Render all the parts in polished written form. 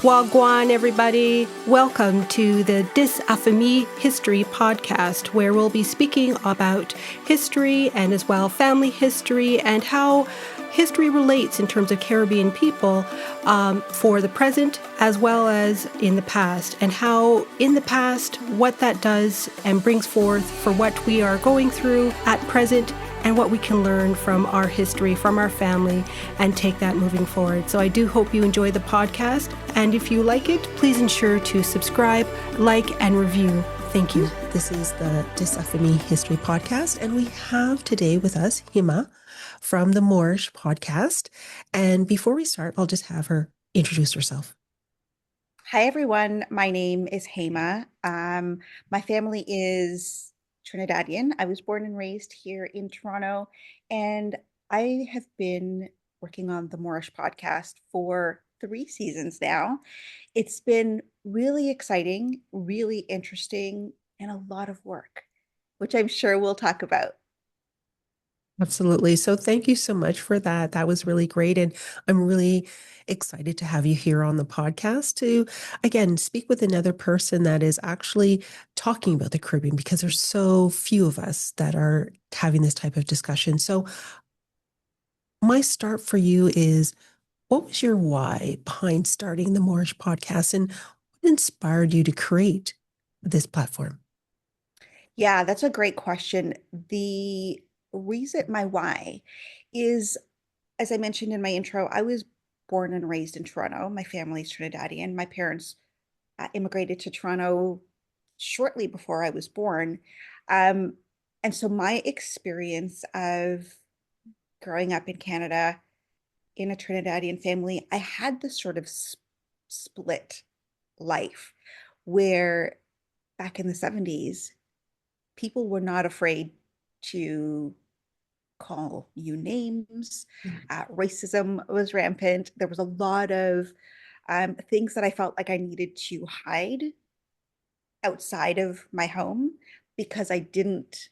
Wagwan, everybody. Welcome to the Diaspora History Podcast, where we'll be speaking about history and as well family history and how history relates in terms of Caribbean people for the present as well as in the past, and how in the past, what that does and brings forth for what we are going through at present and what we can learn from our history, from our family, and take that moving forward. So I do hope you enjoy the podcast. And if you like it, please ensure to subscribe, like, and review. Thank you. This is the Diaspora History Podcast, and we have today with us Hema from the Moreish Podcast. And before we start, I'll just have her introduce herself. Hi, everyone. My name is Hema. My family is Trinidadian. I was born and raised here in Toronto, and I have been working on the Moreish Podcast for 3 seasons now. It's been really exciting, really interesting, and a lot of work, which I'm sure we'll talk about. Absolutely. So thank you so much for that. That was really great. And I'm really excited to have you here on the podcast to, again, speak with another person that is actually talking about the Caribbean, because there's so few of us that are having this type of discussion. So my start for you is, what was your why behind starting the Moreish Podcast, and what inspired you to create this platform? Yeah, that's a great question. The reason, my why, is, as I mentioned in my intro, I was born and raised in Toronto. My family's Trinidadian. My parents immigrated to Toronto shortly before I was born. And so my experience of growing up in Canada in a Trinidadian family, I had this sort of split life where back in the 70s, people were not afraid to call you names. Racism was rampant. There was a lot of things that I felt like I needed to hide outside of my home because I didn't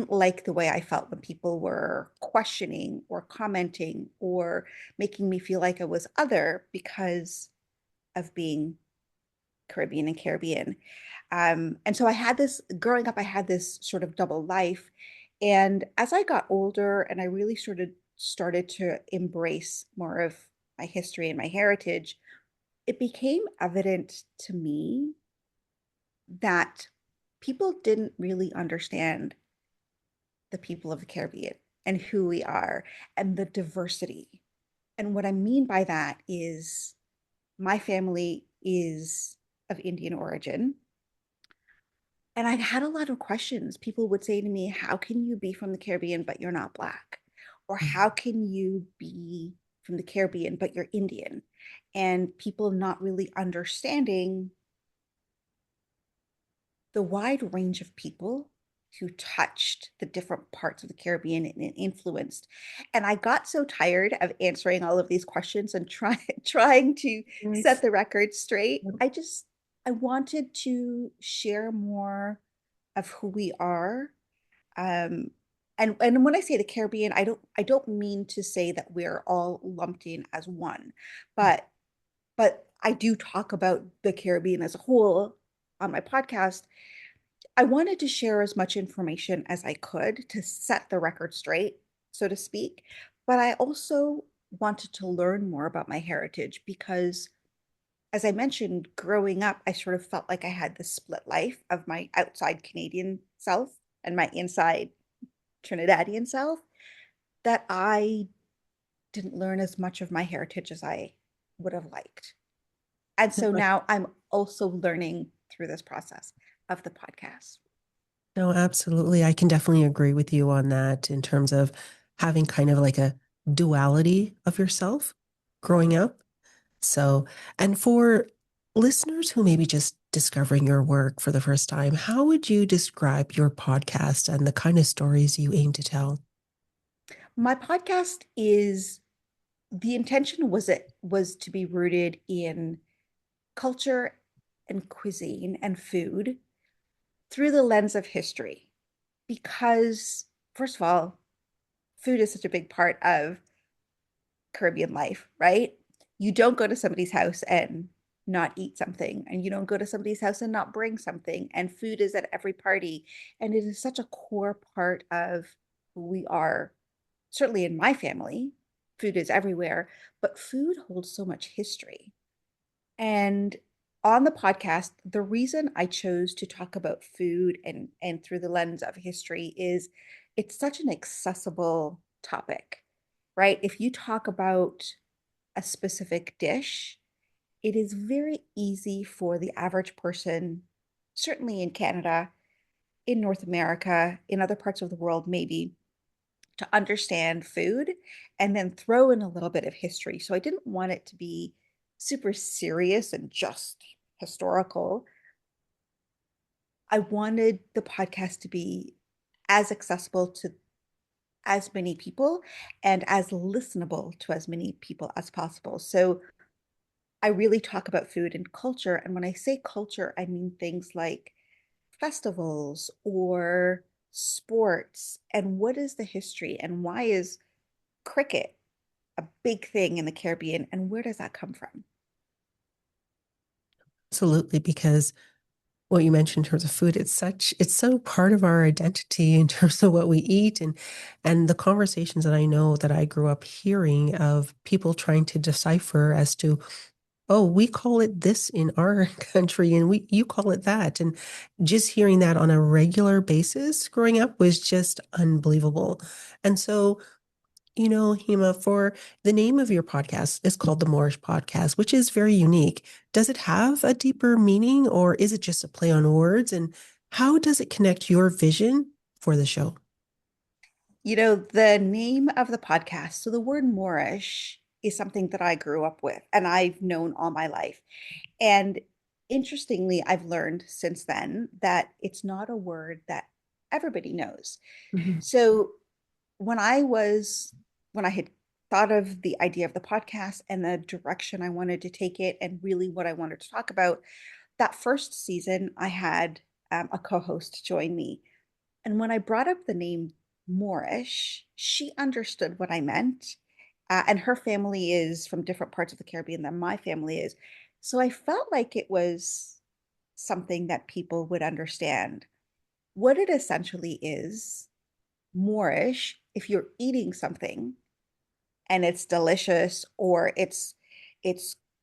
like the way I felt when people were questioning or commenting or making me feel like I was other because of being Caribbean. And so growing up, I had this sort of double life. And as I got older and I really started to embrace more of my history and my heritage, it became evident to me that people didn't really understand the people of the Caribbean and who we are and the diversity. And what I mean by that is my family is of Indian origin. And I had a lot of questions. People would say to me, how can you be from the Caribbean, but you're not Black? Or how can you be from the Caribbean, but you're Indian? And people not really understanding the wide range of people who touched the different parts of the Caribbean and influenced. And I got so tired of answering all of these questions and trying to set the record straight. I wanted to share more of who we are. And when I say the Caribbean, I don't mean to say that we're all lumped in as one, but I do talk about the Caribbean as a whole on my podcast. I wanted to share as much information as I could to set the record straight, so to speak. But I also wanted to learn more about my heritage because, as I mentioned, growing up, I sort of felt like I had this split life of my outside Canadian self and my inside Trinidadian self, that I didn't learn as much of my heritage as I would have liked. And so now I'm also learning through this process of the podcast. No, absolutely. I can definitely agree with you on that in terms of having kind of like a duality of yourself growing up. So, and for listeners who may be just discovering your work for the first time, how would you describe your podcast and the kind of stories you aim to tell? My podcast is, the intention was to be rooted in culture and cuisine and food through the lens of history. Because, first of all, food is such a big part of Caribbean life, right? You don't go to somebody's house and not eat something, and you don't go to somebody's house and not bring something. And food is at every party. And it is such a core part of who we are. Certainly in my family, food is everywhere, but food holds so much history. And on the podcast, the reason I chose to talk about food and through the lens of history is it's such an accessible topic, right? If you talk about a specific dish, it is very easy for the average person, certainly in Canada, in North America, in other parts of the world, maybe, to understand food and then throw in a little bit of history. So I didn't want it to be super serious and just historical. I wanted the podcast to be as accessible to as many people and as listenable to as many people as possible. So I really talk about food and culture. And when I say culture, I mean things like festivals or sports. And what is the history and why is cricket a big thing in the Caribbean, and where does that come from? Absolutely, because what you mentioned in terms of food, it's so part of our identity in terms of what we eat and the conversations that I know that I grew up hearing of people trying to decipher as to, oh, we call it this in our country and you call it that. And just hearing that on a regular basis growing up was just unbelievable. And so, Hema, for the name of your podcast is called the Moreish Podcast, which is very unique. Does it have a deeper meaning or is it just a play on words? And how does it connect your vision for the show? The name of the podcast, so the word Moorish is something that I grew up with and I've known all my life. And interestingly, I've learned since then that it's not a word that everybody knows. Mhm. So when when I had thought of the idea of the podcast and the direction I wanted to take it and really what I wanted to talk about, that first season, I had a co-host join me. And when I brought up the name Moorish, she understood what I meant. And her family is from different parts of the Caribbean than my family is. So I felt like it was something that people would understand. What it essentially is, Moorish, if you're eating something and it's delicious or it's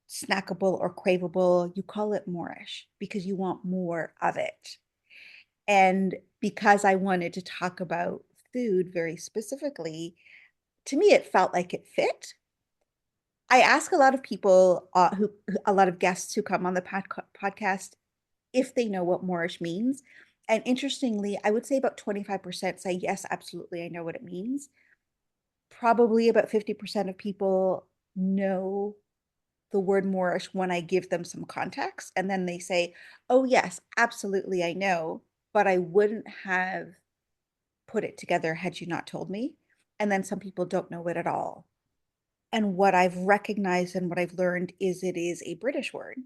snackable or craveable, you call it Moorish because you want more of it. And because I wanted to talk about food very specifically, to me, it felt like it fit. I ask a lot of people, a lot of guests who come on the podcast, if they know what Moorish means. And interestingly, I would say about 25% say, yes, absolutely, I know what it means. Probably about 50% of people know the word Moorish when I give them some context. And then they say, oh, yes, absolutely, I know, but I wouldn't have put it together had you not told me. And then some people don't know it at all. And what I've recognized and what I've learned is it is a British word,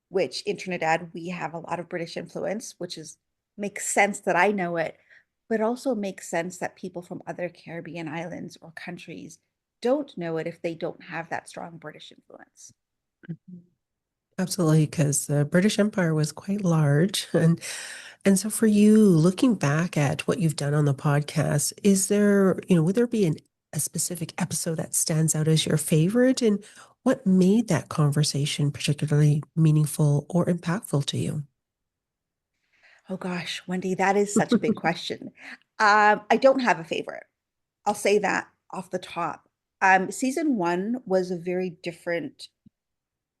which in Trinidad, we have a lot of British influence, which is makes sense that I know it, but also makes sense that people from other Caribbean islands or countries don't know it if they don't have that strong British influence. Absolutely, because the British Empire was quite large. And so for you, looking back at what you've done on the podcast, is there, would there be a specific episode that stands out as your favorite? And what made that conversation particularly meaningful or impactful to you? Oh gosh, Wendy, that is such a big question. I don't have a favorite. I'll say that off the top. Season one was a very different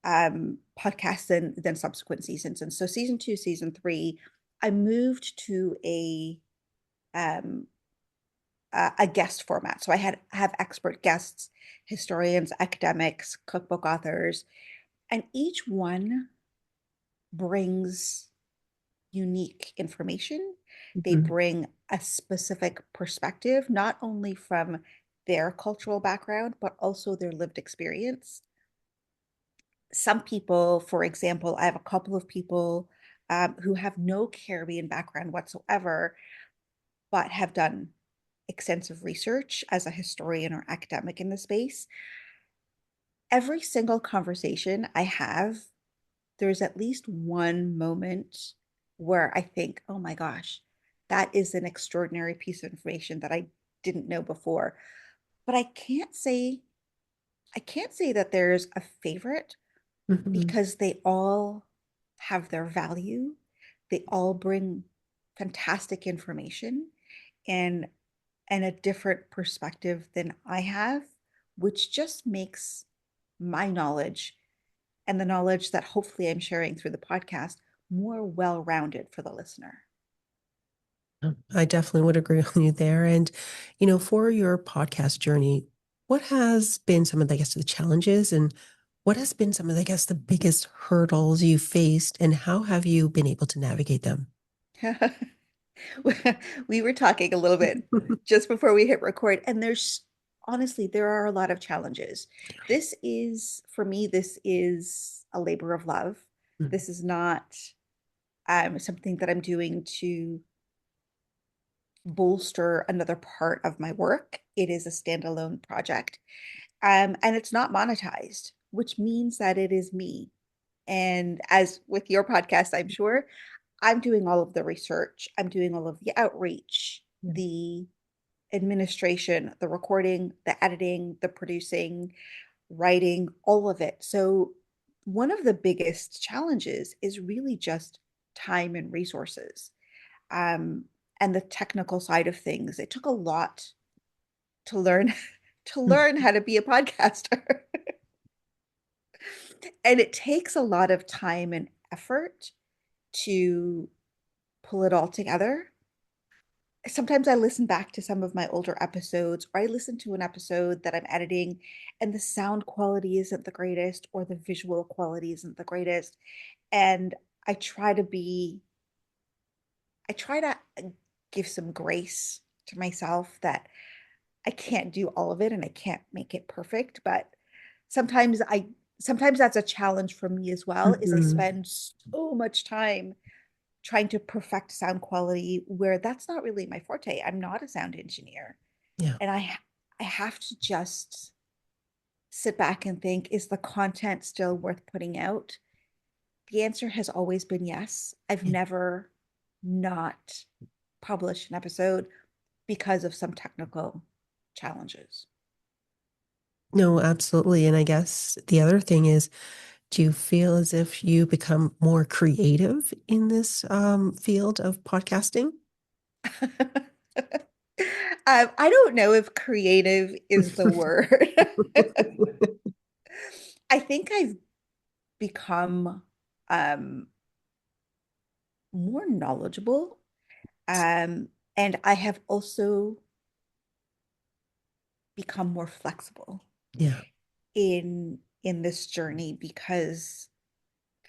podcast than subsequent seasons. And so season two, season three, I moved to um, a guest format. So have expert guests, historians, academics, cookbook authors, and each one brings unique information. They Mhm. bring a specific perspective, not only from their cultural background, but also their lived experience. Some people, for example, I have a couple of people who have no Caribbean background whatsoever, but have done extensive research as a historian or academic in the space. every single conversation I have, there's at least one moment where I think, oh my gosh, that is an extraordinary piece of information that I didn't know before. But I can't say that there's a favorite Mhm. because they all have their value. They all bring fantastic information and a different perspective than I have, which just makes my knowledge and the knowledge that hopefully I'm sharing through the podcast more well-rounded for the listener. I definitely would agree with you there. And, for your podcast journey, what has been some of, I guess, the challenges and what has been some of, I guess, the biggest hurdles you faced and how have you been able to navigate them? We were talking a little bit just before we hit record, and there's honestly, there are a lot of challenges. This is, for me, this is a labor of love. Mhm. This is not something that I'm doing to bolster another part of my work. It is a standalone project. And it's not monetized, which means that it is me. And as with your podcast, I'm sure I'm doing all of the research, I'm doing all of the outreach, Yeah. the administration, the recording, the editing, the producing, writing, all of it. So, one of the biggest challenges is really just time and resources, um, and the technical side of things. It took a lot to learn to learn how to be a podcaster. And it takes a lot of time and effort to pull it all together. Sometimes I listen back to some of my older episodes, or I listen to an episode that I'm editing, and the sound quality isn't the greatest, or the visual quality isn't the greatest. And I try to be, I try to give some grace to myself that I can't do all of it and I can't make it perfect, but sometimes I sometimes that's a challenge for me as well, is I Mhm. spend so much time trying to perfect sound quality where that's not really my forte. I'm not a sound engineer. Yeah. And I have to just sit back and think, is the content still worth putting out? The answer has always been yes. I've Yeah. never not published an episode because of some technical challenges. No, absolutely. And I guess the other thing is, do you feel as if you become more creative in this field of podcasting? I don't know if creative is the word. I think I've become um, more knowledgeable. And I have also become more flexible Yeah. in this journey because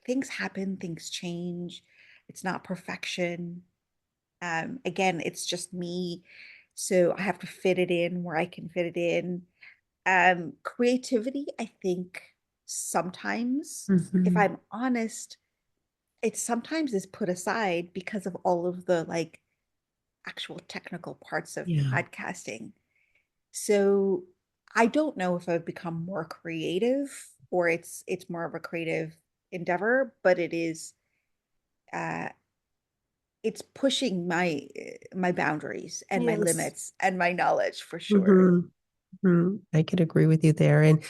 things happen, things change. It's not perfection. Again, it's just me. So I have to fit it in where I can fit it in. Creativity, I think sometimes, if Hmm. I'm honest, it sometimes is put aside because of all of the like actual technical parts of Yeah. podcasting. So I don't know if I've become more creative or it's more of a creative endeavor, but uh it's pushing my boundaries and my Yes. limits and my knowledge for sure. Hmm. I could agree with you there. And,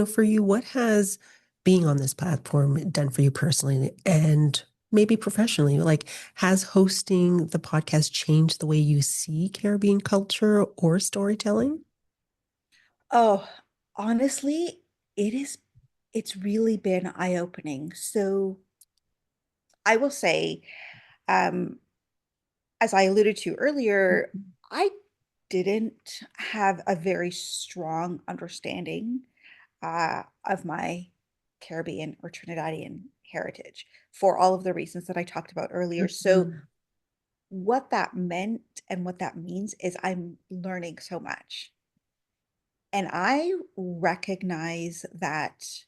for you, what has being on this platform done for you personally and maybe professionally? Like, has hosting the podcast changed the way you see Caribbean culture or storytelling? Oh, honestly, it's really been eye-opening. So I will say, um, as I alluded to earlier, Mhm. I didn't have a very strong understanding of my Caribbean or Trinidadian heritage for all of the reasons that I talked about earlier. So, Mhm. what that meant and what that means is I'm learning so much. And I recognize that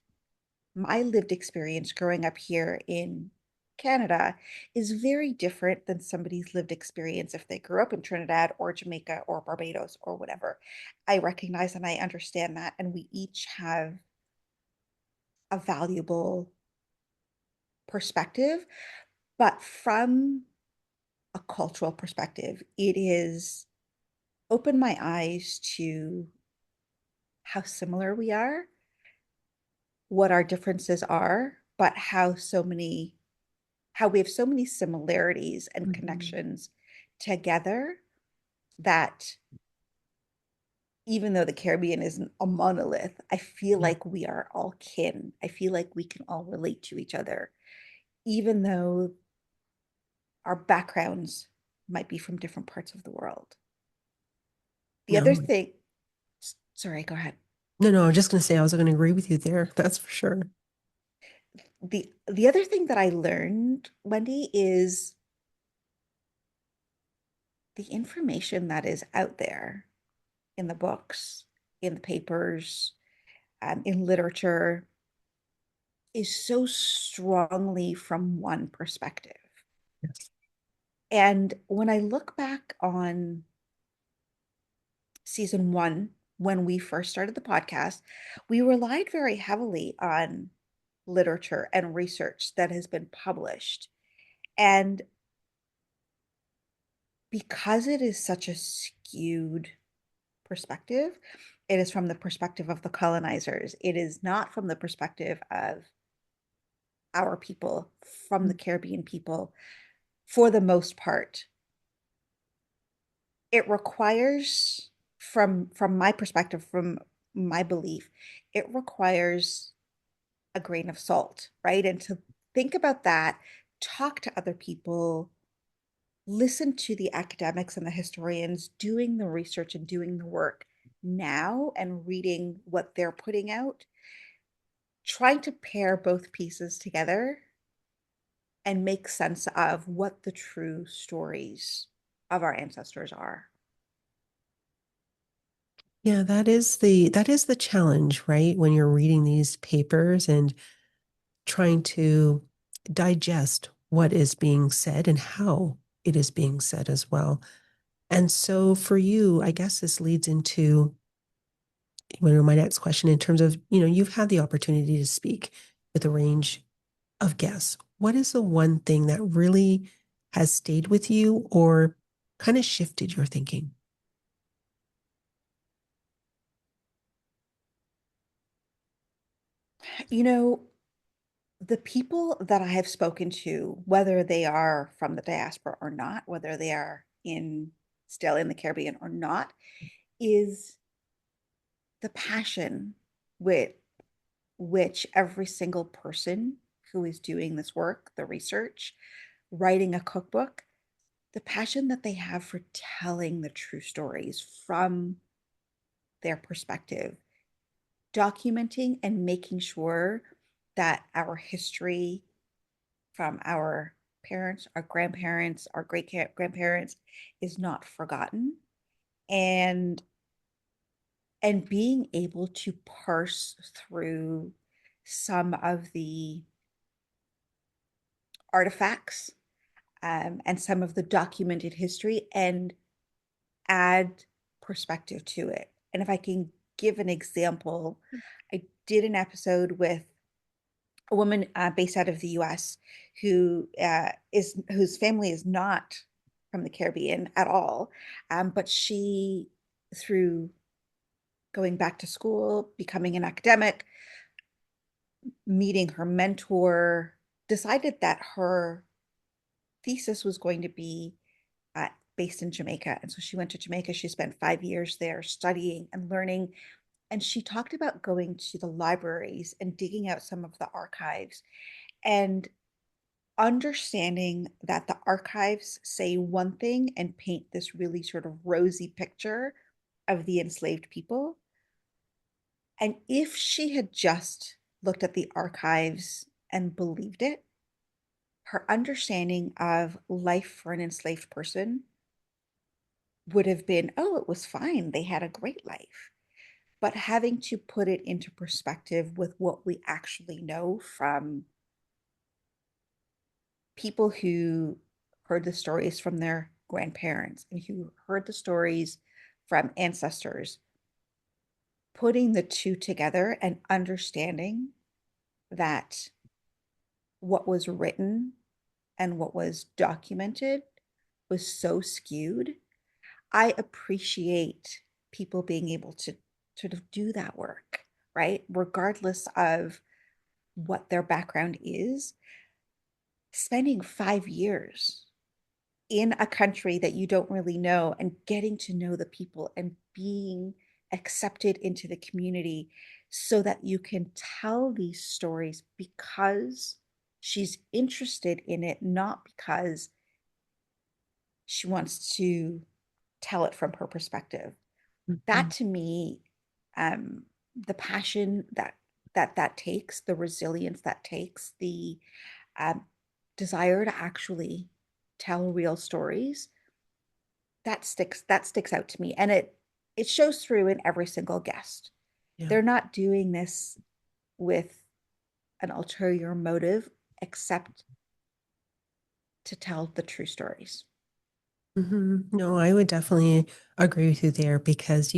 my lived experience growing up here in Canada is very different than somebody's lived experience if they grew up in Trinidad or Jamaica or Barbados or whatever. I recognize and I understand that. And we each have a valuable perspective, but from a cultural perspective, it is opened my eyes to how similar we are, what our differences are, but how we have so many similarities and connections together that even though the Caribbean isn't a monolith, I feel like we are all kin. I feel like we can all relate to each other, even though our backgrounds might be from different parts of the world. The other No, thing, sorry, go ahead. no, I'm just going to say I was going to agree with you there. That's for sure. The other thing that I learned, Wendy, is the information that is out there in the books, in the papers, in literature is so strongly from one perspective. Yes. And when I look back on season one, when we first started the podcast, we relied very heavily on literature and research that has been published. And because it is such a skewed perspective, it is from the perspective of the colonizers. It is not from the perspective of our people, from the Caribbean people, for the most part. It requires, from my perspective, from my belief, it requires a grain of salt, right? And to think about that, talk to other people, listen to the academics and the historians doing the research and doing the work now and reading what they're putting out, trying to pair both pieces together and make sense of what the true stories of our ancestors are. Yeah, that is the challenge, right? When you're reading these papers and trying to digest what is being said and how it is being said as well. And so for you, I guess this leads into my next question in terms of, you've had the opportunity to speak with a range of guests. What is the one thing that really has stayed with you or kind of shifted your thinking? You know, the people that I have spoken to, whether they are from the diaspora or not, whether they are still in the Caribbean or not, is the passion with which every single person who is doing this work, the research, writing a cookbook, the passion that they have for telling the true stories from their perspective, documenting and making sure that our history from our parents, our grandparents, our great grandparents is not forgotten, and being able to parse through some of the artifacts, and some of the documented history and add perspective to it. And if I can give an example, I did an episode with a woman based out of the US whose family is not from the Caribbean at all. But she, through going back to school, becoming an academic, meeting her mentor, decided that her thesis was going to be based in Jamaica. And so she went to Jamaica. She spent 5 years there studying and learning. And she talked about going to the libraries and digging out some of the archives and understanding that the archives say one thing and paint this really sort of rosy picture of the enslaved people. And if she had just looked at the archives and believed it, her understanding of life for an enslaved person would have been, oh, it was fine. They had a great life. But having to put it into perspective with what we actually know from people who heard the stories from their grandparents and who heard the stories from ancestors, putting the two together and understanding that what was written and what was documented was so skewed. I appreciate people being able to sort of do that work, right? Regardless of what their background is, spending 5 years in a country that you don't really know and getting to know the people and being accepted into the community so that you can tell these stories because she's interested in it, not because she wants to tell it from her perspective. That Mhm. to me, um, the passion that takes, the resilience that takes, the um, desire to actually tell real stories, that sticks out to me, and it shows through in every single guest. Yeah. They're not doing this with an ulterior motive except to tell the true stories. No, I would definitely agree with you there because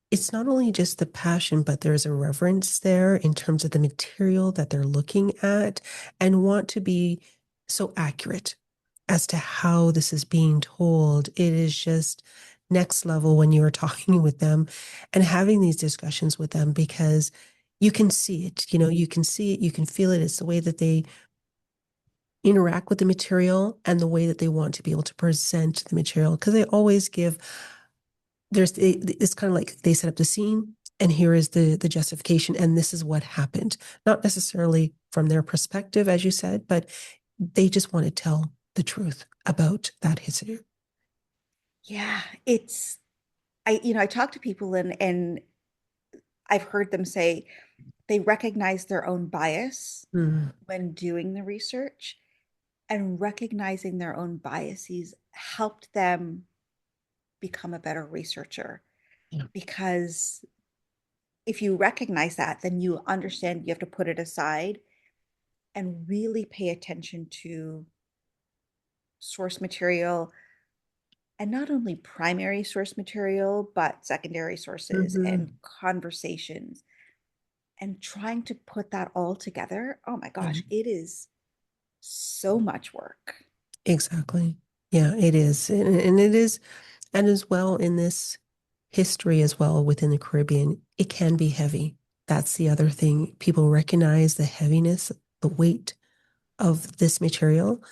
it's not only just the passion, but there's a reverence there in terms of the material that they're looking at and want to be so accurate as to how this is being told. It is just next level when you're talking with them and having these discussions with them because you can see it, you can see it, you can feel it. It's the way that they interact with the material and the way that they want to be able to present the material because they always give it's kind of like they set up the scene and here is the justification and this is what happened, not necessarily from their perspective as you said, but they just want to tell the truth about that history. Yeah, it's I talk to people and I've heard them say they recognize their own bias Mm, when doing the research, and recognizing their own biases helped them become a better researcher. yeah. Because if you recognize that, then you understand you have to put it aside and really pay attention to source material, and not only primary source material, but secondary sources and Mhm. conversations, and trying to put that all together. Oh my Yeah, gosh, it is so much work. exactly. Yeah, it is. And it is, and as well in this history as well within the Caribbean, it can be heavy. That's the other thing. People recognize the heaviness, the weight of this material,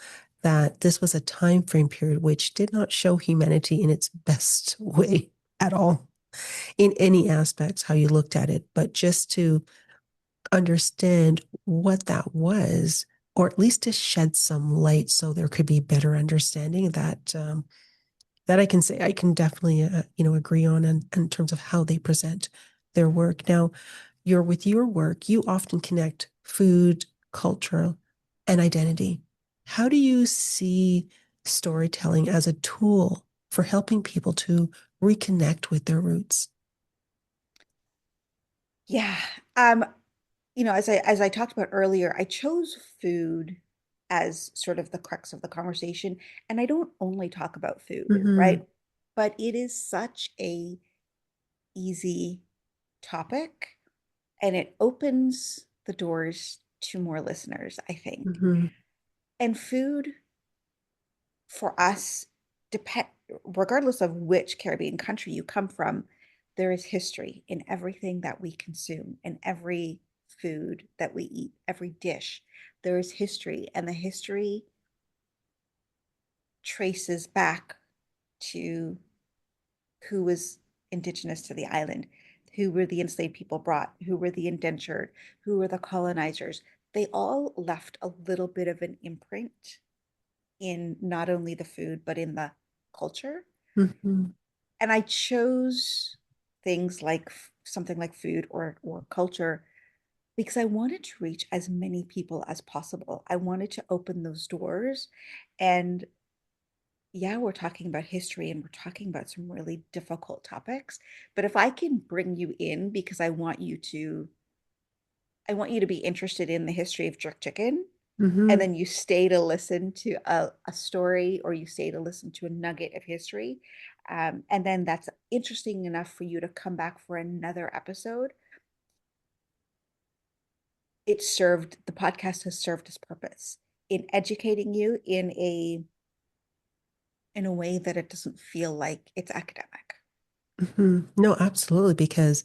that this was a time frame period which did not show humanity in its best way at all, in any aspects, how you looked at it, but just to understand what that was, or at least to shed some light so there could be better understanding that I can say I can definitely agree on in terms of how they present their work. Now, with your work, you often connect food, culture, and identity. How do you see storytelling as a tool for helping people to reconnect with their roots? Yeah. As I talked about earlier, I chose food as sort of the crux of the conversation, and I don't only talk about food, Mm-hmm. right? But it is such a easy topic, and it opens the doors to more listeners, I think. Mm-hmm. And food for us, depend regardless of which Caribbean country you come from, there is history in everything that we consume, in every food that we eat, every dish. There is history, and the history traces back to who was indigenous to the island, who were the enslaved people brought, who were the indentured, who were the colonizers. They all left a little bit of an imprint in not only the food, but in the culture. Mm-hmm. And I chose things like something like food or culture because I wanted to reach as many people as possible. I wanted to open those doors. And yeah, we're talking about history and we're talking about some really difficult topics. But if I can bring you in because I want you to be interested in the history of jerk chicken, and Mm-hmm. then you stay to listen to a story, or you stay to listen to a nugget of history. And then that's interesting enough for you to come back for another episode. the podcast has served its purpose in educating you in a way that it doesn't feel like it's academic. No, absolutely, because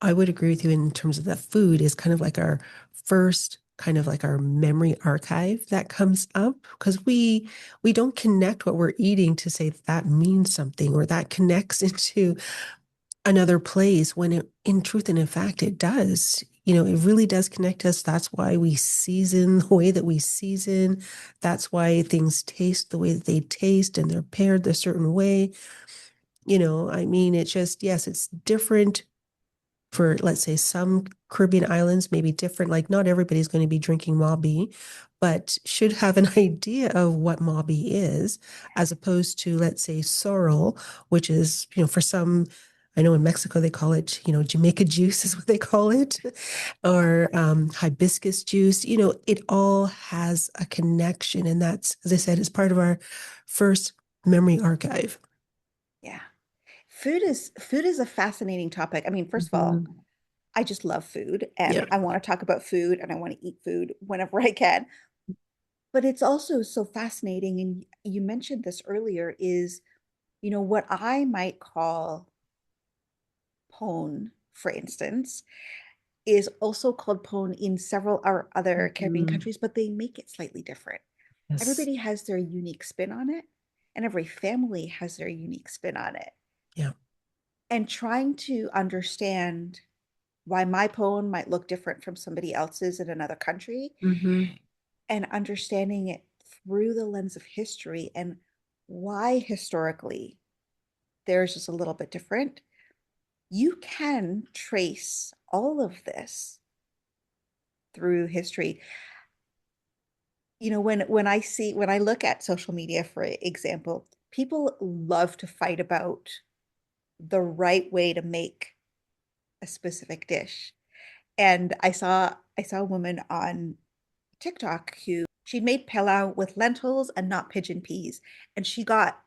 I would agree with you in terms of the food is kind of like our first kind of like our memory archive that comes up because we don't connect what we're eating to say that means something or that connects into another place when it in truth and in fact it does. It really does connect us. That's why we season the way that we season. That's why things taste the way that they taste and they're paired a certain way. I mean, it's just, yes, it's different for, let's say, some Caribbean islands, maybe different. Like, not everybody's going to be drinking Mabi, but should have an idea of what Mabi is, as opposed to, let's say, sorrel, which is, for some, I know in Mexico they call it, Jamaica juice is what they call it, or hibiscus juice. It all has a connection. And that's, as I said, is part of our first memory archive. Yeah. Food is a fascinating topic. I mean, first of all, I just love food and Yeah. I want to talk about food and I want to eat food whenever I can. But it's also so fascinating, and you mentioned this earlier, is, what I might call pone, for instance, is also called pone in several other Caribbean Mhm. countries, but they make it slightly different. Yes. Everybody has their unique spin on it, and every family has their unique spin on it. Yeah. And trying to understand why my poem might look different from somebody else's in another country Hmm. and understanding it through the lens of history and why historically theirs is a little bit different. You can trace all of this through history. When I look at social media, for example, people love to fight about the right way to make a specific dish. And I saw a woman on TikTok who she'd made pilau with lentils and not pigeon peas, and she got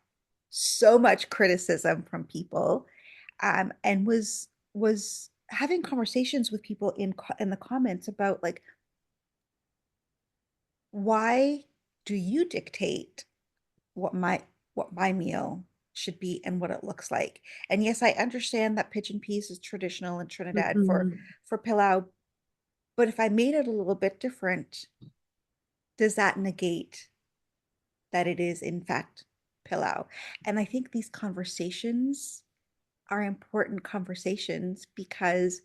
so much criticism from people, and was having conversations with people in the comments about, like, why do you dictate what my meal should be and what it looks like? And yes, I understand that pigeon peas is traditional in Trinidad for Hmm. pilau, but if I made it a little bit different, does that negate that it is in fact pilau? And I think these conversations are important conversations, because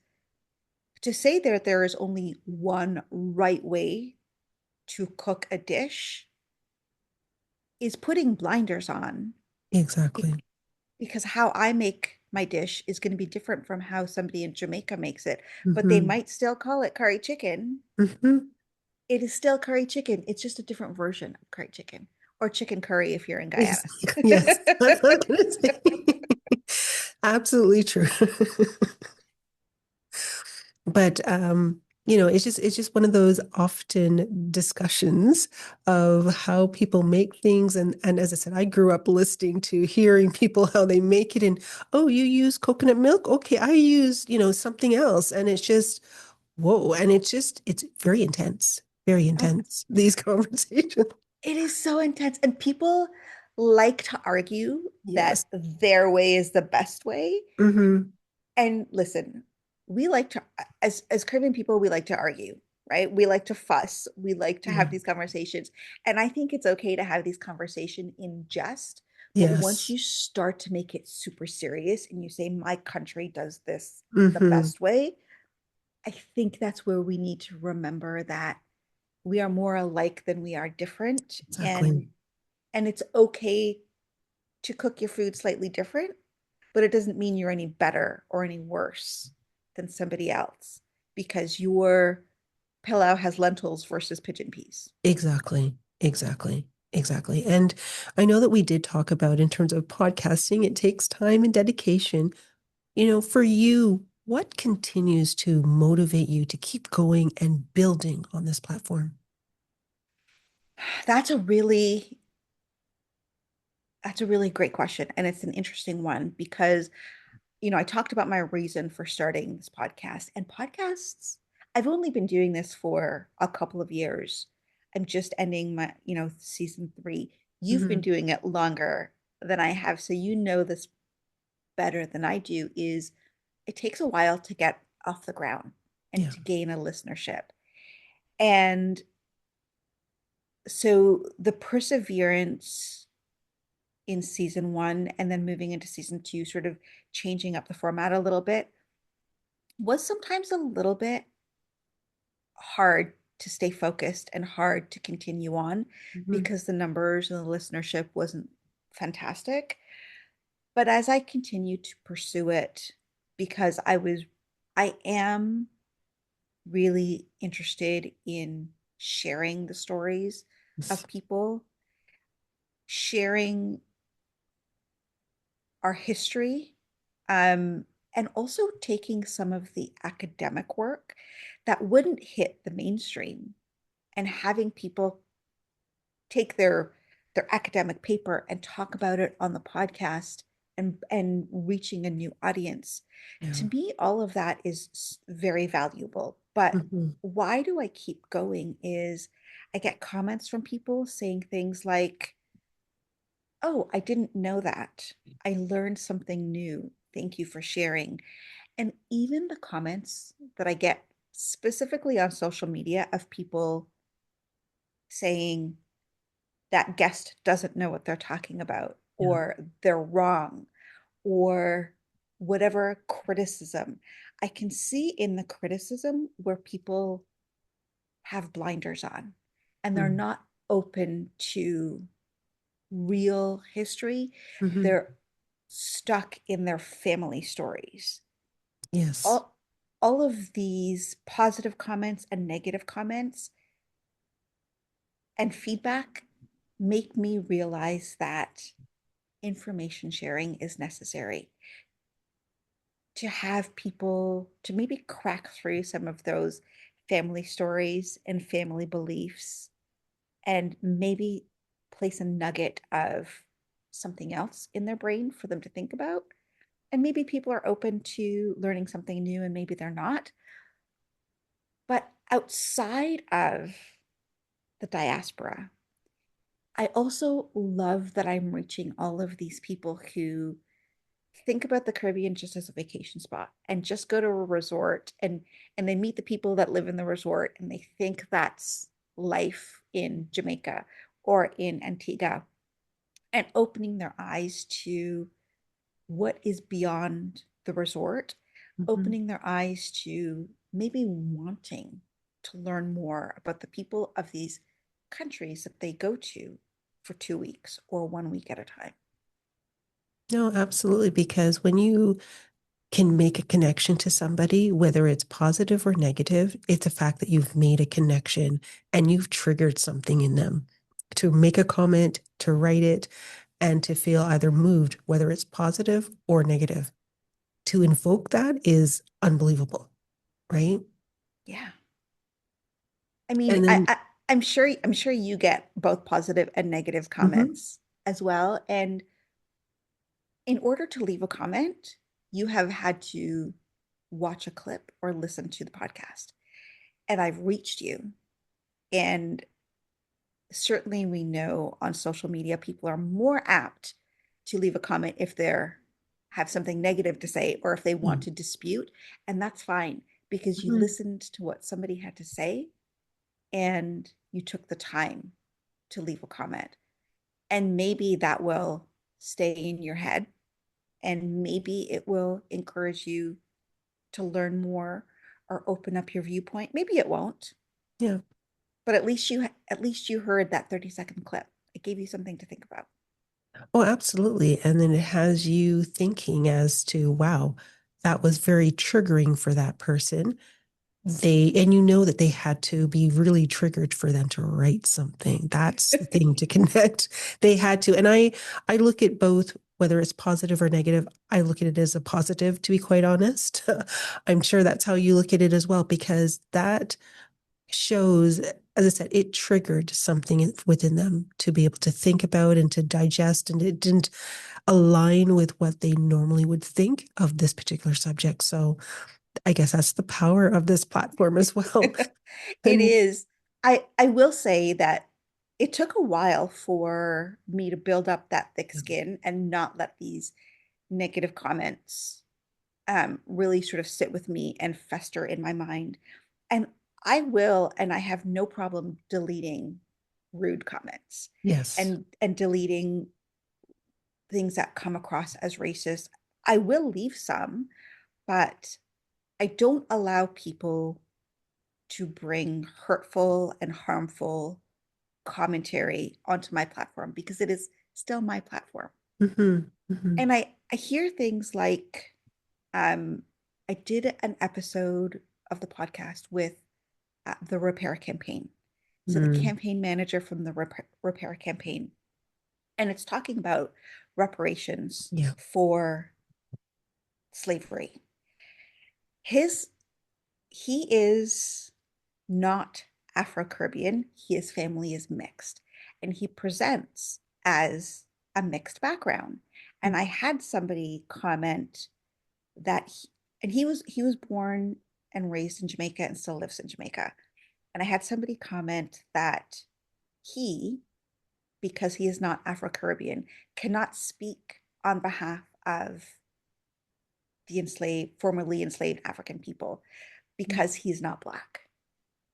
to say that there is only one right way to cook a dish is putting blinders on, Exactly. because how I make my dish is going to be different from how somebody in Jamaica makes it, but they Hmm. might still call it curry chicken. Hmm. It is still curry chicken. It's just a different version of curry chicken, or chicken curry if you're in Guyana. Exactly. Yes, that's what I was going to say. Absolutely true. But it's just one of those often discussions of how people make things. And as I said, I grew up listening to hearing people how they make it, and oh, you use coconut milk? Okay, I use, something else. And it's just whoa. And it's very intense, very Oh, intense, these conversations. it is so intense. And people like to argue that Yes. their way is the best way. Hmm. And listen, we like to, as Caribbean people, we like to argue, right? We like to fuss. We like to Yeah. have these conversations. And I think it's okay to have these conversations in jest. But once Yes. you start to make it super serious and you say, my country does this the Hmm. best way, I think that's where we need to remember that we are more alike than we are different. Exactly. And it's okay to cook your food slightly different, but it doesn't mean you're any better or any worse than somebody else because your pilau has lentils versus pigeon peas. Exactly. Exactly. Exactly. And I know that we did talk about in terms of podcasting, it takes time and dedication. For you, what continues to motivate you to keep going and building on this platform? That's a really that's a really great question, and it's an interesting one because I talked about my reason for starting this podcast, and podcasts, I've only been doing this for a couple of years. I'm just ending my, season 3. You've been Mhm. doing it longer than I have, so you know this better than I do, is it takes a while to get off the ground and Yeah. to gain a listenership. And so the perseverance in season 1 and then moving into season 2, sort of changing up the format a little bit, was sometimes a little bit hard to stay focused and hard to continue on Mhm. because the numbers and the listenership wasn't fantastic. But as I continued to pursue it, because I am really interested in sharing the stories Yes. of people, sharing our history, and also taking some of the academic work that wouldn't hit the mainstream and having people take their academic paper and talk about it on the podcast and reaching a new audience. Yeah. To me, all of that is very valuable. But Mhm. why do I keep going is I get comments from people saying things like, "Oh, I didn't know that. I learned something new. Thank you for sharing." And even the comments that I get specifically on social media of people saying that guest doesn't know what they're talking about, Yeah. or they're wrong, or whatever criticism. I can see in the criticism where people have blinders on and they're Mm. not open to real history. Mhm. They're stuck in their family stories. Yes. All of these positive comments and negative comments and feedback make me realize that information sharing is necessary to have people to maybe crack through some of those family stories and family beliefs and maybe place a nugget of something else in their brain for them to think about. And maybe people are open to learning something new and maybe they're not. But outside of the diaspora, I also love that I'm reaching all of these people who think about the Caribbean just as a vacation spot and just go to a resort and they meet the people that live in the resort and they think that's life in Jamaica or in Antigua, and opening their eyes to what is beyond the resort, Mhm. opening their eyes to maybe wanting to learn more about the people of these countries that they go to for 2 weeks or 1 week at a time. No, absolutely. Because when you can make a connection to somebody, whether it's positive or negative, it's a fact that you've made a connection and you've triggered something in them to make a comment, to write it, and to feel either moved, whether it's positive or negative. To invoke that is unbelievable, right? Yeah. I mean, And then, I'm sure you get both positive and negative mhm, comments as well. And in order to leave a comment, you have had to watch a clip or listen to the podcast. And I've reached you. And certainly we know on social media people are more apt to leave a comment if they're have something negative to say or if they want mm, to dispute. And that's fine because you mhm, listened to what somebody had to say and you took the time to leave a comment. And maybe that will stay in your head and maybe it will encourage you to learn more or open up your viewpoint. Maybe it won't, yeah. but at least you heard that 30-second clip. It gave you something to think about. Oh, absolutely. And then it has you thinking as to, wow, that was very triggering for that person. And you know that they had to be really triggered for them to write something. That's the thing to connect. They had to. And I look at both, whether it's positive or negative, I look at it as a positive, to be quite honest. I'm sure that's how you look at it as well, because that shows, as I said, it triggered something within them to be able to think about and to digest, and it didn't align with what they normally would think of this particular subject. So I guess that's the power of this platform as well. It And is. I will say that it took a while for me to build up that thick skin and not let these negative comments really sort of sit with me and fester in my mind. And I will, and I have no problem deleting rude comments yes, and deleting things that come across as racist. I will leave some, but I don't allow people to bring hurtful and harmful commentary onto my platform because it is still my platform. And I hear things like, um, I did an episode of the podcast with the Repair Campaign. So the Mm, campaign manager from the Repair Campaign, and it's talking about reparations yeah, for slavery. His he is not Afro-Caribbean. His family is mixed, and he presents as a mixed background. And I had somebody comment that he was born and raised in Jamaica and still lives in Jamaica. And I had somebody comment that he, because he is not Afro-Caribbean, cannot speak on behalf of the formerly enslaved African people because he's not Black.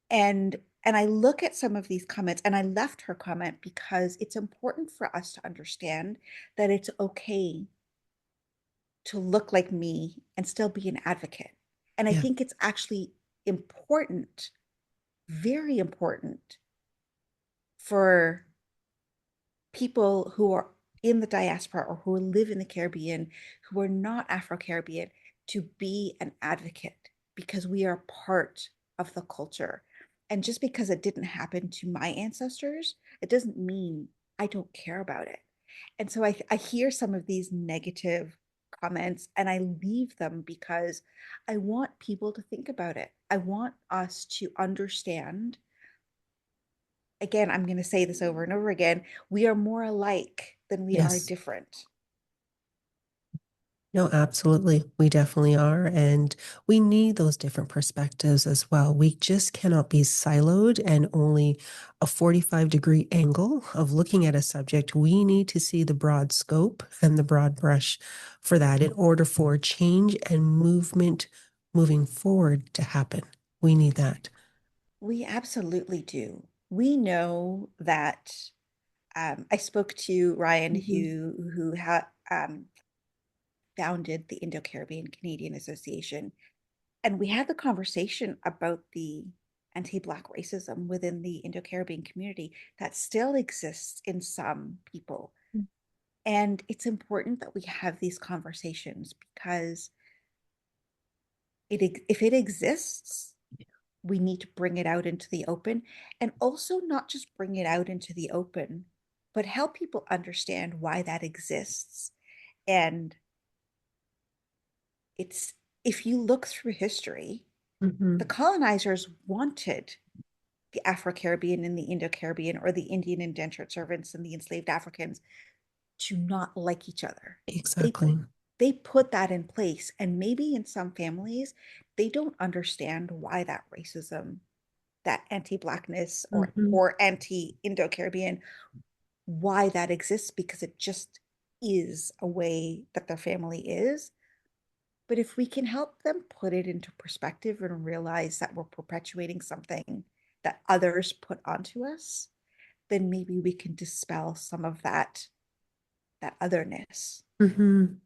And I look at some of these comments, and I left her comment because it's important for us to understand that it's okay to look like me and still be an advocate. And I yeah, think it's actually important, very important for people who are in the diaspora or who live in the Caribbean, who are not Afro-Caribbean, to be an advocate because we are part of the culture. And just because it didn't happen to my ancestors, it doesn't mean I don't care about it. And so I hear some of these negative comments and I leave them because I want people to think about it. I want us to understand. Again, I'm going to say this over and over again. We are more alike than we are yes. different. No, absolutely. We definitely are. And we need those different perspectives as well. We just cannot be siloed and only a 45-degree angle of looking at a subject. We need to see the broad scope and the broad brush for that in order for change and movement moving forward to happen. We need that. We absolutely do. We know that I spoke to Ryan, Mhm. who founded the Indo-Caribbean Canadian Association, and we had the conversation about the anti-Black racism within the Indo-Caribbean community that still exists in some people. And it's important that we have these conversations because if it exists, we need to bring it out into the open, and also not just bring it out into the open, but help people understand why that exists. And it's if you look through history, the Mhm. colonizers wanted the Afro-Caribbean and the Indo-Caribbean, or the Indian indentured servants and the enslaved Africans, to not like each other. They Exactly. they put that in place, and maybe in some families they don't understand why that racism, that anti-Blackness, Mhm. or anti-Indo-Caribbean, why that exists, because it just is a way that their family is. But if we can help them put it into perspective and realize that we're perpetuating something that others put onto us, then maybe we can dispel some of that otherness. Mhm.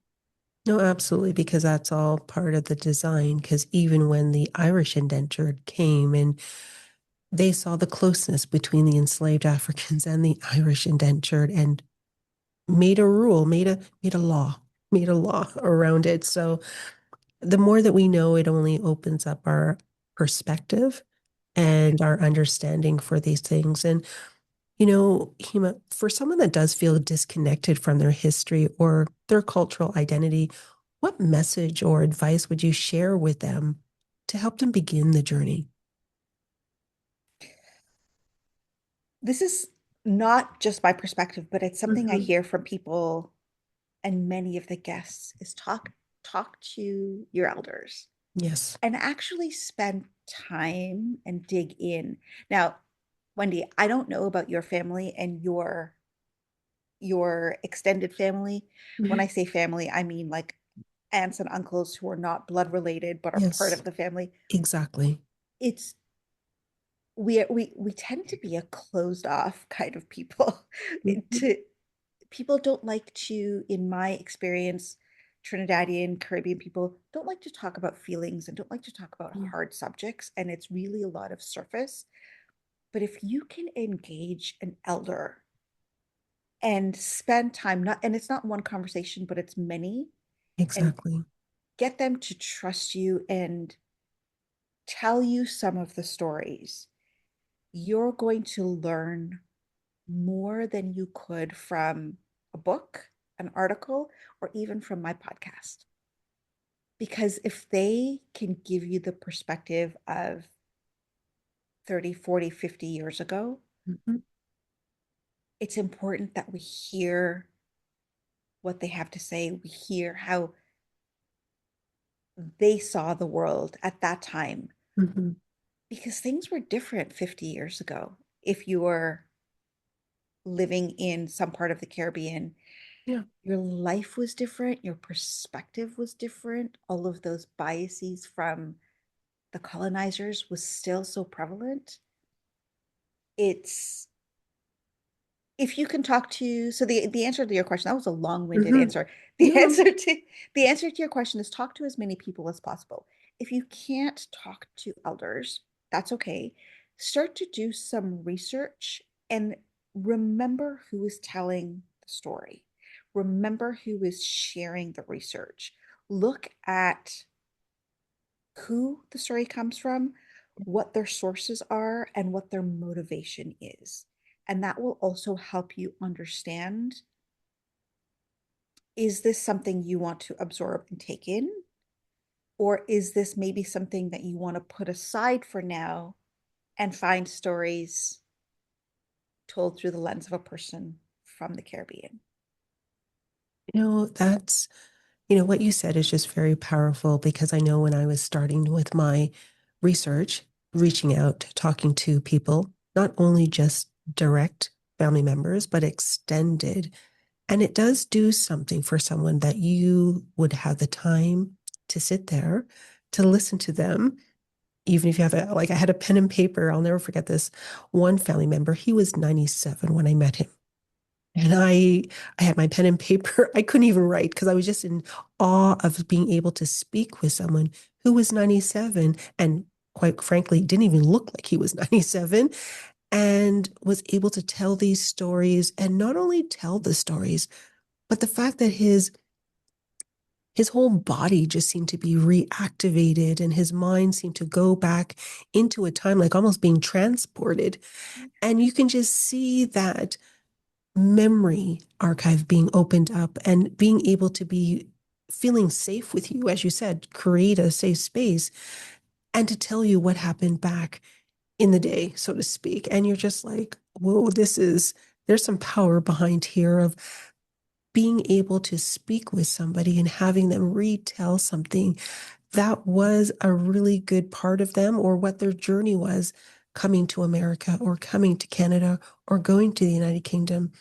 No, absolutely, because that's all part of the design. Because even when the Irish indentured came and they saw the closeness between the enslaved Africans and the Irish indentured and made a rule, made a law around it. So the more that we know, it only opens up our perspective and our understanding for these things. And Hema, for someone that does feel disconnected from their history or their cultural identity, what message or advice would you share with them to help them begin the journey? This is not just my perspective, but it's something I Mhm. hear from people and many of the guests, is talk to your elders. Yes. and actually spend time and dig in. Now, Wendy, I don't know about your family and your extended family. When I Mhm. say family, I mean like aunts and uncles who are not blood related but are part Yes, of the family. exactly. It's we tend to be a closed off kind of people. Mhm. To people don't like to, in my experience, Trinidadian, Caribbean people don't like to talk about feelings and don't like to talk about Mm. hard subjects, and it's really a lot of surface. But if you can engage an elder and spend time, not, and it's not one conversation, but it's many, and Exactly. get them to trust you and tell you some of the stories, you're going to learn more than you could from a book, an article, or even from my podcast. Because if they can give you the perspective of 30, 40, 50 years ago, Mhm. it's important that we hear what they have to say. We hear how they saw the world at that time, Mhm. because things were different 50 years ago. If you were living in some part of the Caribbean, Yeah. your life was different, your perspective was different, all of those biases from the colonizers was still so prevalent. It's if you can talk to, so the answer to your question, that was a long-winded Mhm. answer. The No. answer to the answer to your question is talk to as many people as possible. If you can't talk to elders, that's okay. Start to do some research and remember who is telling the story. Remember who is sharing the research. Look at who the story comes from, what their sources are, and what their motivation is. And that will also help you understand, is this something you want to absorb and take in? Or is this maybe something that you want to put aside for now and find stories told through the lens of a person from the Caribbean? That's, what you said is just very powerful because I know when I was starting with my research, reaching out, talking to people, not only just direct family members, but extended. And it does do something for someone that you would have the time to sit there, to listen to them. Even if you have like I had a pen and paper, I'll never forget this. One family member, he was 97 when I met him. And I had my pen and paper. I couldn't even write because I was just in awe of being able to speak with someone who was 97 and quite frankly didn't even look like he was 97 and was able to tell these stories and not only tell the stories, but the fact that his whole body just seemed to be reactivated and his mind seemed to go back into a time like almost being transported. And you can just see that memory archive being opened up and being able to be feeling safe with you, as you said, create a safe space and to tell you what happened back in the day, so to speak. And you're just like, whoa, there's some power behind here of being able to speak with somebody and having them retell something that was a really good part of them or what their journey was coming to America or coming to Canada or going to the United Kingdom.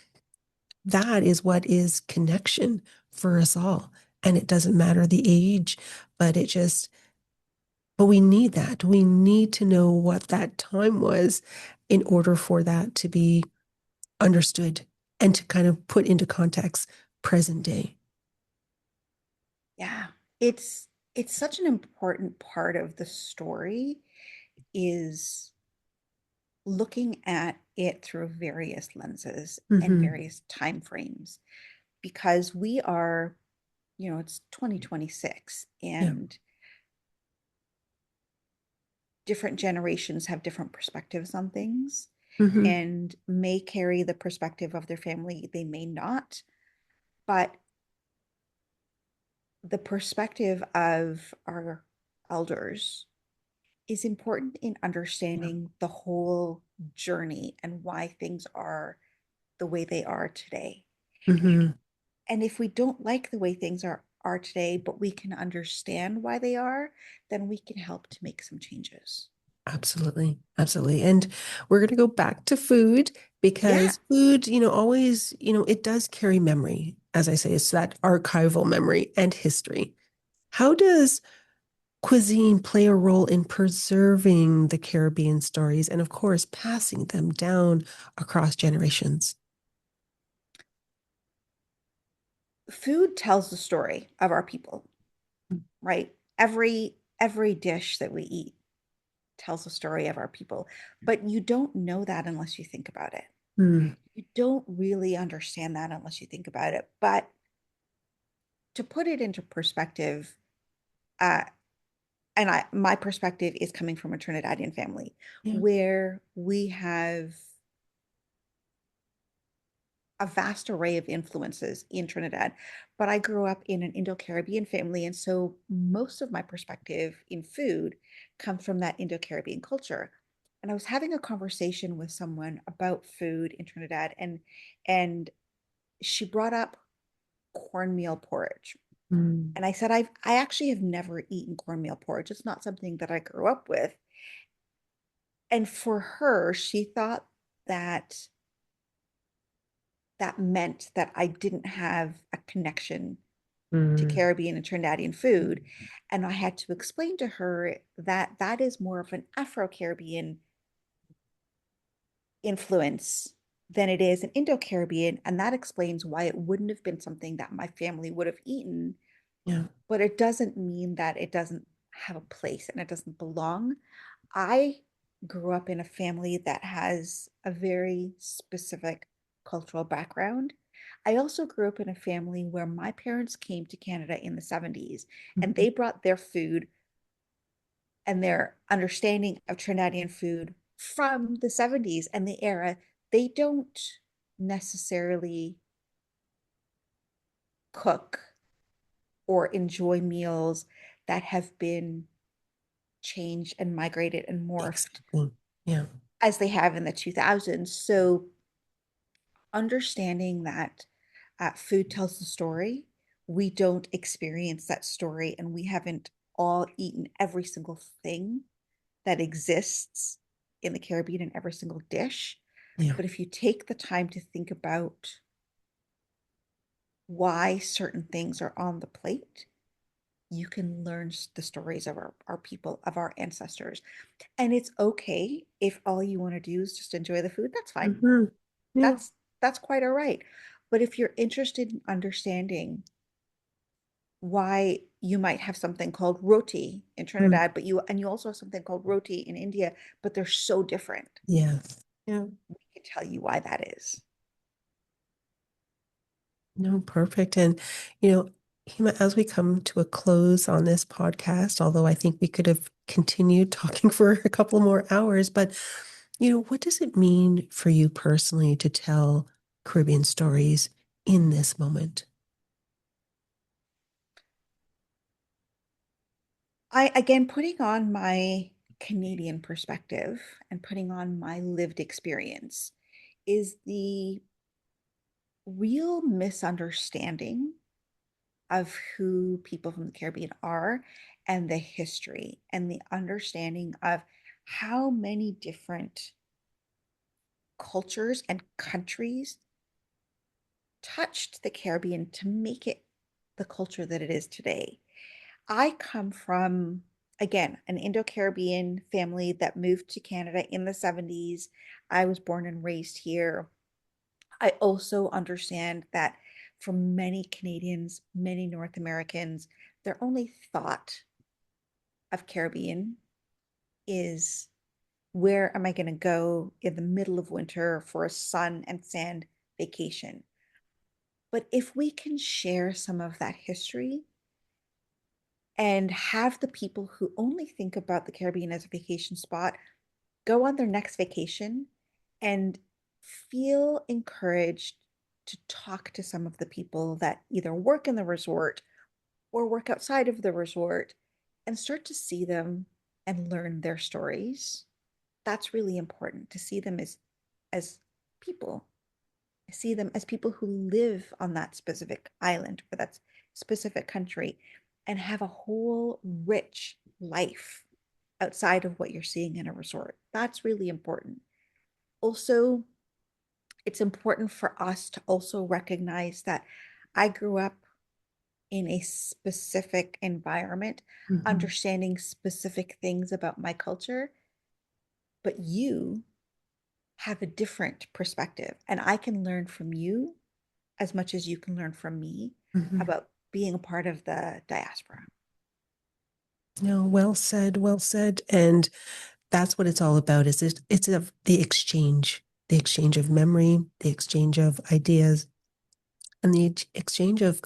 That is what is connection for us all. And it doesn't matter the age, but but we need that. We need to know what that time was in order for that to be understood and to kind of put into context present day. Yeah, it's such an important part of the story is looking at it through various lenses and Mm-hmm. various time frames, because we are, it's 2026 Yeah. and different generations have different perspectives on things Mm-hmm. and may carry the perspective of their family, they may not, but the perspective of our elders is important in Yeah. understanding the whole journey and why things are the way they are today. Mm-hmm. And if we don't like the way things are today, but we can understand why they are, then we can help to make some changes. Absolutely. Absolutely. And we're going to go back to food Yeah. because food, always, it does carry memory. As I say, it's that archival memory and history. How does cuisine play a role in preserving the Caribbean stories and, of course, passing them down across generations? Food tells the story of our people, right? Every dish that we eat tells the story of our people, but you don't know that unless you think about it. Mm. You don't really understand that unless you think about it. But to put it into perspective, uh, and my perspective is coming from a Trinidadian family Yeah. where we have a vast array of influences in Trinidad, but I grew up in an Indo-Caribbean family, and so most of my perspective in food comes from that Indo-Caribbean culture. And I was having a conversation with someone about food in Trinidad, and she brought up cornmeal porridge. Mm. And I said, I actually have never eaten cornmeal porridge. It's not something that I grew up with. And for her, she thought that that meant that I didn't have a connection to Mm. Caribbean and Trinidadian food. And I had to explain to her that that is more of an Afro-Caribbean influence than it is an Indo-Caribbean. And that explains why it wouldn't have been something that my family would have eaten. Yeah. But it doesn't mean that it doesn't have a place and it doesn't belong. I grew up in a family that has a very specific cultural background. I also grew up in a family where my parents came to Canada in the 70s and Mhm. they brought their food and their understanding of Trinidadian food from the 70s and the era. They don't necessarily cook or enjoy meals that have been changed and migrated and morphed Exactly. Yeah. as they have in the 2000s. So understanding that food tells the story, we don't experience that story and we haven't all eaten every single thing that exists in the Caribbean in every single dish. Yeah. But if you take the time to think about why certain things are on the plate, you can learn the stories of our people, of our ancestors. And it's okay if all you want to do is just enjoy the food. That's fine. Hmm. Yeah. That's quite all right. But if you're interested in understanding why you might have something called roti in Mm. Trinidad, but you also have something called roti in India, but they're so different. Yes. Yeah. We can tell you why that is. No, perfect. And, you know, Hema, as we come to a close on this podcast, although I think we could have continued talking for a couple more hours, but, what does it mean for you personally to tell Caribbean stories in this moment? I again putting on my Canadian perspective and putting on my lived experience is the real misunderstanding of who people from the Caribbean are and the history and the understanding of how many different cultures and countries touched the Caribbean to make it the culture that it is today. I come from, again, an Indo-Caribbean family that moved to Canada in the 70s. I was born and raised here. I also understand that for many Canadians, many North Americans, their only thought of Caribbean is where am I going to go in the middle of winter for a sun and sand vacation? But if we can share some of that history and have the people who only think about the Caribbean as a vacation spot go on their next vacation and feel encouraged to talk to some of the people that either work in the resort or work outside of the resort and start to see them and learn their stories. That's really important to see them as people. I see them as people who live on that specific island or that specific country and have a whole rich life outside of what you're seeing in a resort. That's really important. Also, it's important for us to also recognize that I grew up in a specific environment, understanding specific things about my culture, but you have a different perspective, and I can learn from you as much as you can learn from me about being a part of the diaspora. No, well said, well said. And that's what it's all about, is it's the exchange of memory, the exchange of ideas, and the exchange of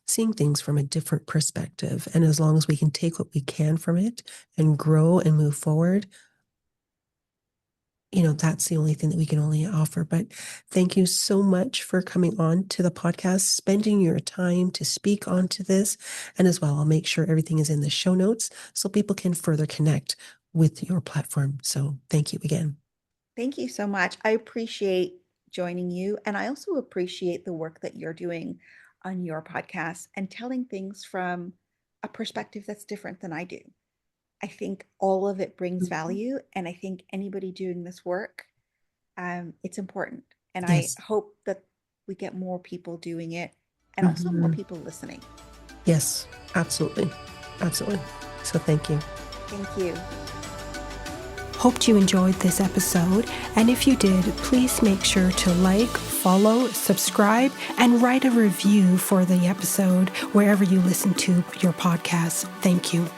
seeing things from a different perspective. And as long as we can take what we can from it and grow and move forward, that's the only thing that we can only offer. But thank you so much for coming on to the podcast, spending your time to speak onto this. And as well, I'll make sure everything is in the show notes so people can further connect with your platform. So thank you again. Thank you so much. I appreciate joining you. And I also appreciate the work that you're doing on your podcast and telling things from a perspective that's different than I do. I think all of it brings value. And I think anybody doing this work, it's important. And Yes. I hope that we get more people doing it and also more people listening. Yes, absolutely. Absolutely. So thank you. Thank you. Hoped you enjoyed this episode, and if you did, please make sure to like, follow, subscribe, and write a review for the episode wherever you listen to your podcast. Thank you.